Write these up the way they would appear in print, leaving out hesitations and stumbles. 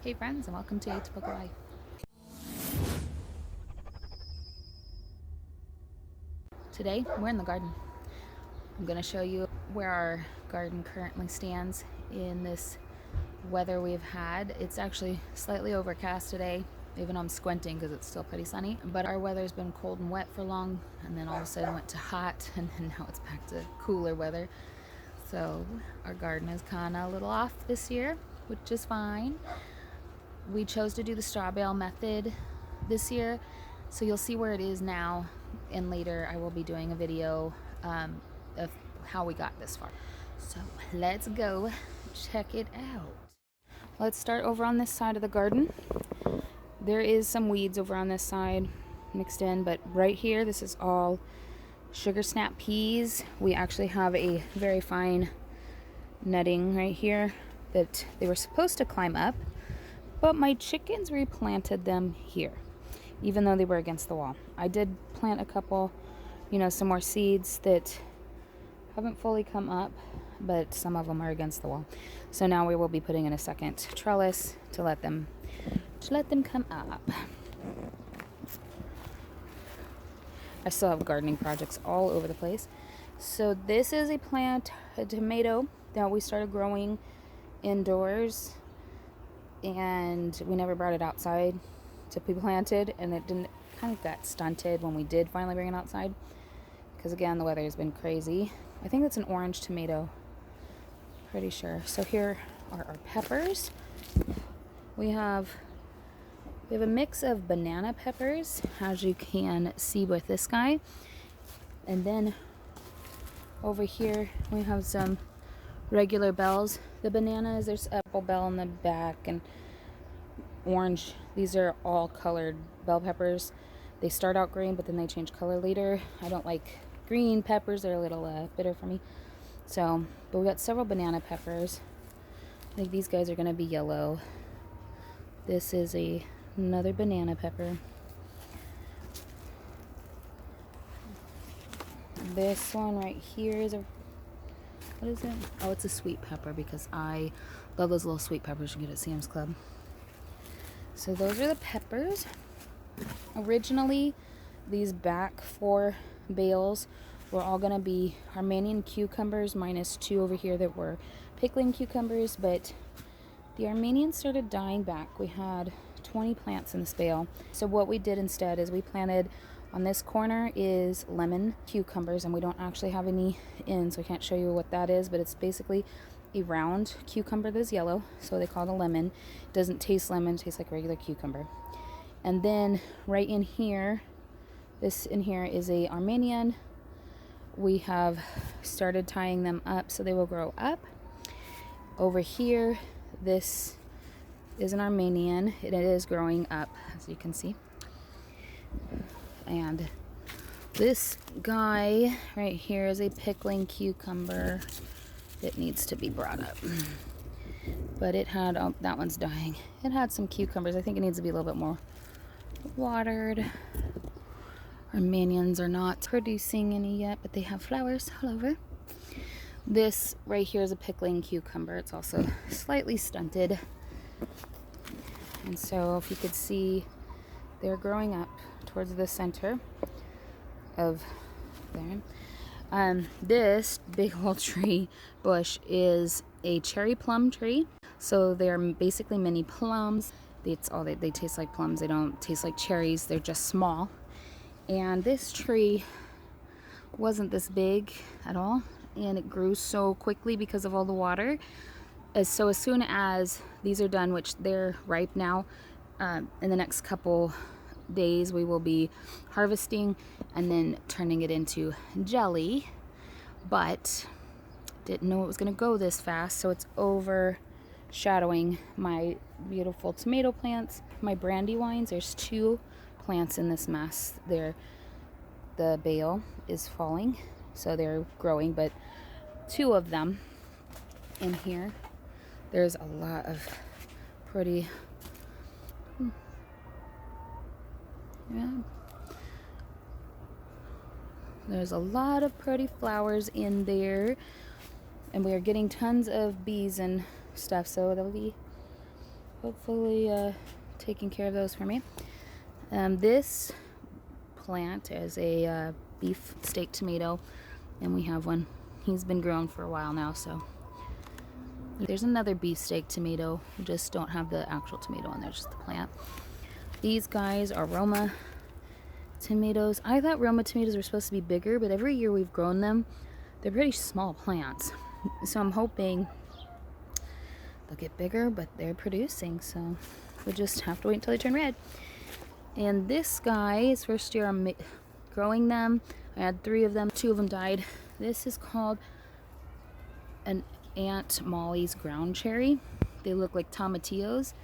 Hey friends, and welcome to Atypical Life. Today we're in the garden. I'm going to show you where our garden currently stands in this weather we've had. It's actually slightly overcast today, even though I'm squinting because it's still pretty sunny. But our weather's been cold and wet for long, and then all of a sudden went to hot, and then now it's back to cooler weather. So our garden is kind of a little off this year, which is fine. We chose to do the straw bale method this year, so you'll see where it is now, and later I will be doing a video of how we got this far. So let's go check it out. Let's start over on this side of the garden. There is some weeds over on this side mixed in, but right here, this is all sugar snap peas. We actually have a very fine netting right here that they were supposed to climb up, but my chickens replanted them here, even though they were against the wall. I did plant a couple, some more seeds that haven't fully come up, but some of them are against the wall. So now we will be putting in a second trellis to let them come up. I still have gardening projects all over the place. So this is a tomato that we started growing indoors, and we never brought it outside to be planted, and it kind of got stunted when we did finally bring it outside because, again, the weather has been crazy. I think it's an orange tomato, pretty sure. So here are our peppers. We have a mix of banana peppers, as you can see with this guy, and then over here we have some regular bells. The bananas, there's apple bell in the back, and orange. These are all colored bell peppers. They start out green, but then they change color later. I don't like green peppers. They're a little bitter for me. But we got several banana peppers. I think these guys are going to be yellow. This is another banana pepper. This one right here is what is it? Oh, it's a sweet pepper, because I love those little sweet peppers you get at Sam's Club. So those are the peppers. Originally, these back 4 bales were all going to be Armenian cucumbers, minus 2 over here that were pickling cucumbers, but the Armenians started dying back. We had 20 plants in this bale. So what we did instead is we planted, on this corner is lemon cucumbers, and we don't actually have any in, so I can't show you what that is, but it's basically a round cucumber that's yellow, so they call it a lemon. It doesn't taste lemon, it tastes like regular cucumber. And then right in here, this in here is a Armenian. We have started tying them up so they will grow up. Over here, this is an Armenian. It is growing up, as you can see. And this guy right here is a pickling cucumber that needs to be brought up. But it had, oh, that one's dying. It had some cucumbers. I think it needs to be a little bit more watered. Armenians are not producing any yet, but they have flowers all over. This right here is a pickling cucumber. It's also slightly stunted. And so if you could see, they're growing up towards the center of there. This big old tree bush is a cherry plum tree. So they're basically mini plums. They taste like plums. They don't taste like cherries. They're just small. And this tree wasn't this big at all, and it grew so quickly because of all the water. So as soon as these are done, which they're ripe now, in the next couple days we will be harvesting and then turning it into jelly. But didn't know it was going to go this fast, so it's overshadowing my beautiful tomato plants. My brandywines, there's 2 plants in this mess. The bale is falling, so they're growing, but 2 of them in here. There's a lot of pretty, there's a lot of pretty flowers in there, and we are getting tons of bees and stuff, so they'll be hopefully taking care of those for me. This plant is a beef steak tomato, and we have one. He's been grown for a while now, so. There's another beefsteak tomato. We just don't have the actual tomato in there, just the plant. These guys are Roma tomatoes. I thought Roma tomatoes were supposed to be bigger, but every year we've grown them, they're pretty small plants. So I'm hoping they'll get bigger, but they're producing, so we'll just have to wait until they turn red. And this guy is first year I'm growing them. I had 3 of them, 2 of them died. This is called an Aunt Molly's ground cherry. They look like tomatillos,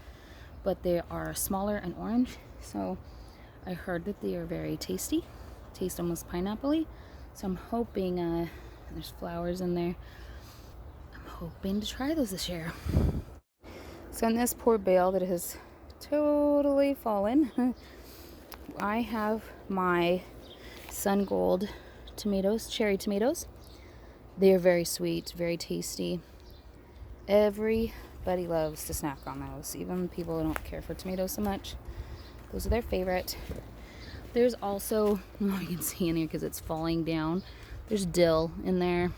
but they are smaller and orange. So I heard that they are very tasty. Taste almost pineapple-y. So I'm hoping, there's flowers in there. I'm hoping to try those this year. So in this poor bale that has totally fallen, I have my Sun Gold tomatoes, cherry tomatoes. They are very sweet, very tasty. Everybody loves to snack on those, even people who don't care for tomatoes so much. Those are their favorite. There's also, oh, you can see in here because it's falling down, there's dill in there.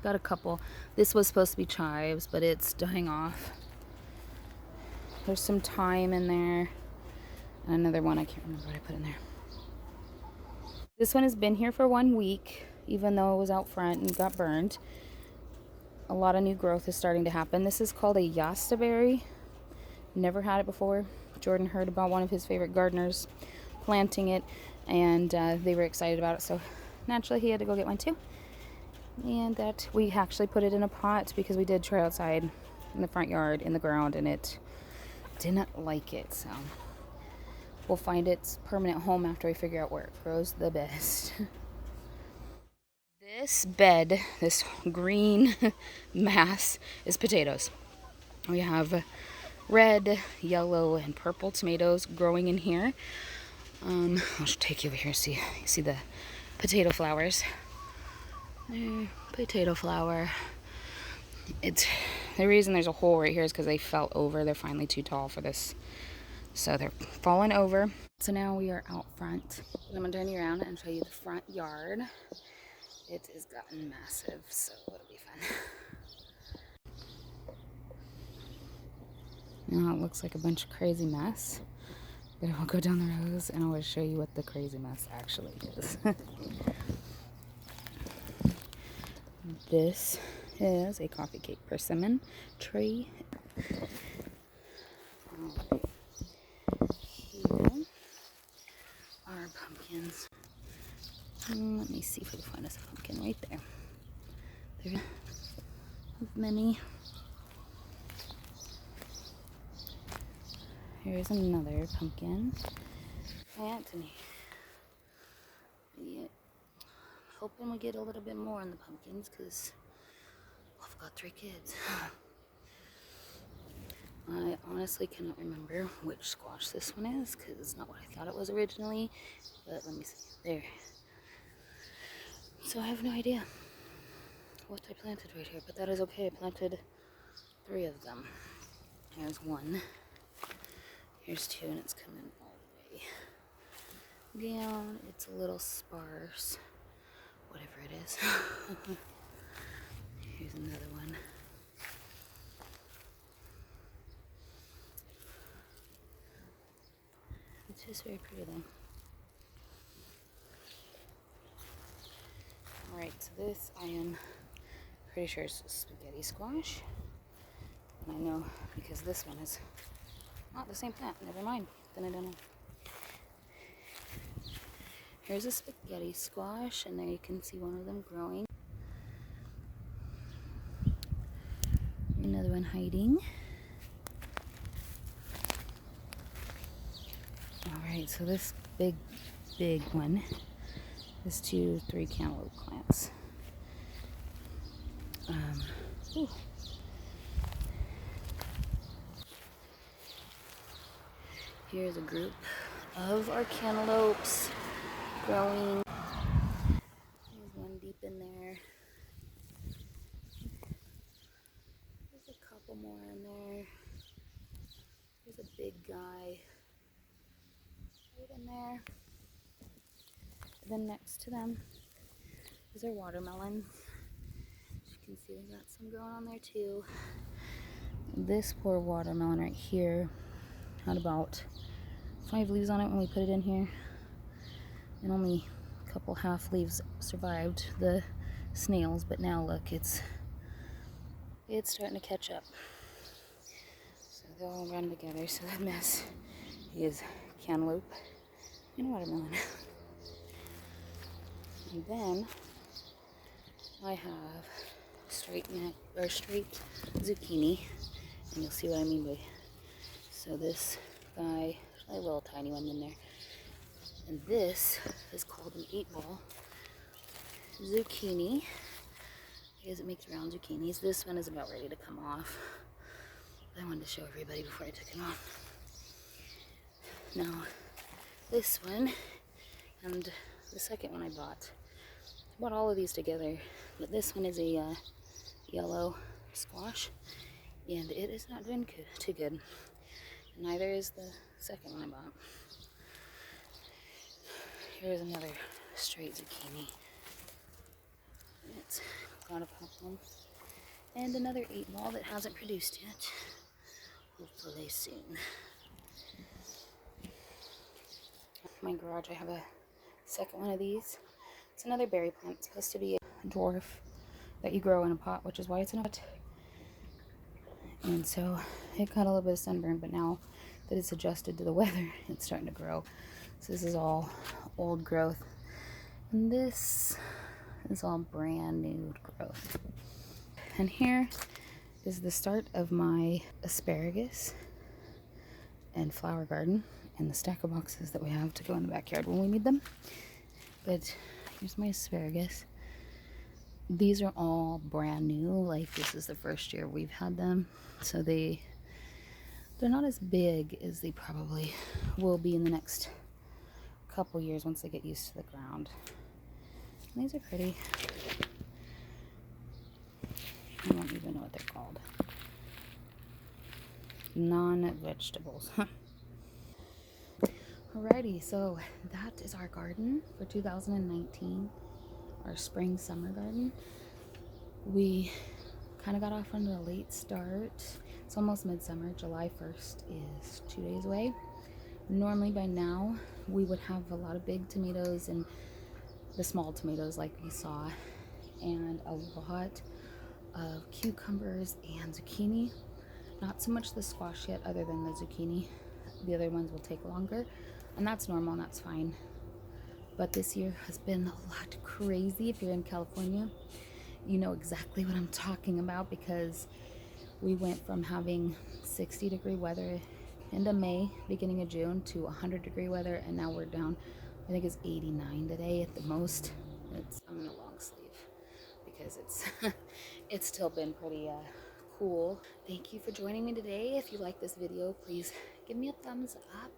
Got a couple. This was supposed to be chives, but it's dying off. There's some thyme in there. And another one, I can't remember what I put in there. This one has been here for 1 week, even though it was out front and got burned. A lot of new growth is starting to happen. This is called a Yasta berry. Never had it before. Jordan heard about one of his favorite gardeners planting it, and they were excited about it, so naturally he had to go get one too. And that we actually put it in a pot because we did try outside in the front yard in the ground, and it didn't like it, so we'll find its permanent home after we figure out where it grows the best. This bed, this green mass, is potatoes. We have red, yellow, and purple tomatoes growing in here. I'll just take you over here. See the potato flowers. There, potato flower. It's the reason there's a hole right here is because they fell over. They're finally too tall for this, so they're falling over. So now we are out front. I'm gonna turn you around and show you the front yard. It has gotten massive, so it'll be fun. Now it looks like a bunch of crazy mess, but I'll go down the rows and I'll show you what the crazy mess actually is. This is a coffee cake persimmon tree. Here are pumpkins. Let me see if we can find us a pumpkin right there. There are many. Here's another pumpkin plant, and yeah, hoping we get a little bit more in the pumpkins because I've got 3 kids. I honestly cannot remember which squash this one is because it's not what I thought it was originally, but let me see. There. So I have no idea what I planted right here, but that is okay. I planted 3 of them. Here's 1. Here's 2, and it's coming all the way down. It's a little sparse, whatever it is. Here's another one. It's just very pretty though. Alright, so this I am pretty sure is spaghetti squash. And I know because this one is not the same plant. Never mind. Then I don't know. Here's a spaghetti squash, and there you can see one of them growing. Another one hiding. Alright, so this big one is 2, 3 cantaloupe plants. Ooh. Here's a group of our cantaloupes growing. There's one deep in there. There's a couple more in there. There's guy right in there. Then next to them is our watermelon. As you can see, they got some growing on there too. This poor watermelon right here had about 5 leaves on it when we put it in here, and only a couple half leaves survived the snails, but now look, it's starting to catch up. So they all run together. So that mess is cantaloupe and watermelon. And then I have straight zucchini, and you'll see what I mean by. So this guy, a little tiny one in there, and this is called an 8-ball zucchini because it makes round zucchinis. This one is about ready to come off. I wanted to show everybody before I took it off. Now, this one and the second one I bought all of these together, but this one is a yellow squash, and it is not doing too good. Neither is the second one I bought. Here's another straight zucchini. It's got a problem. And another 8-ball that hasn't produced yet. Hopefully soon. My garage, I have a second one of these. It's another berry plant. It's supposed to be a dwarf that you grow in a pot, which is why it's in a pot. And so it got a little bit of sunburn, but now that it's adjusted to the weather, it's starting to grow. So this is all old growth. And this is all brand new growth. And here is the start of my asparagus and flower garden and the stack of boxes that we have to go in the backyard when we need them. But here's my asparagus. These are all brand new. Like, this is the first year we've had them, so they're not as big as they probably will be in the next couple years once they get used to the ground. And these are pretty. I don't even know what they're called. Non-vegetables. Alrighty, so that is our garden for 2019, our spring summer garden. We kind of got off on a late start. It's almost midsummer. July 1st is 2 days away. Normally by now we would have a lot of big tomatoes and the small tomatoes like we saw, and a lot of cucumbers and zucchini. Not so much the squash yet, other than the zucchini. The other ones will take longer, and that's normal and that's fine. But this year has been a lot crazy. If you're in California, you know exactly what I'm talking about, because we went from having 60-degree weather into May, beginning of June, to 100-degree weather, and now we're down, I think it's 89 today at the most. I'm in a long sleeve because it's still been pretty cool. Thank you for joining me today. If you like this video, please give me a thumbs up.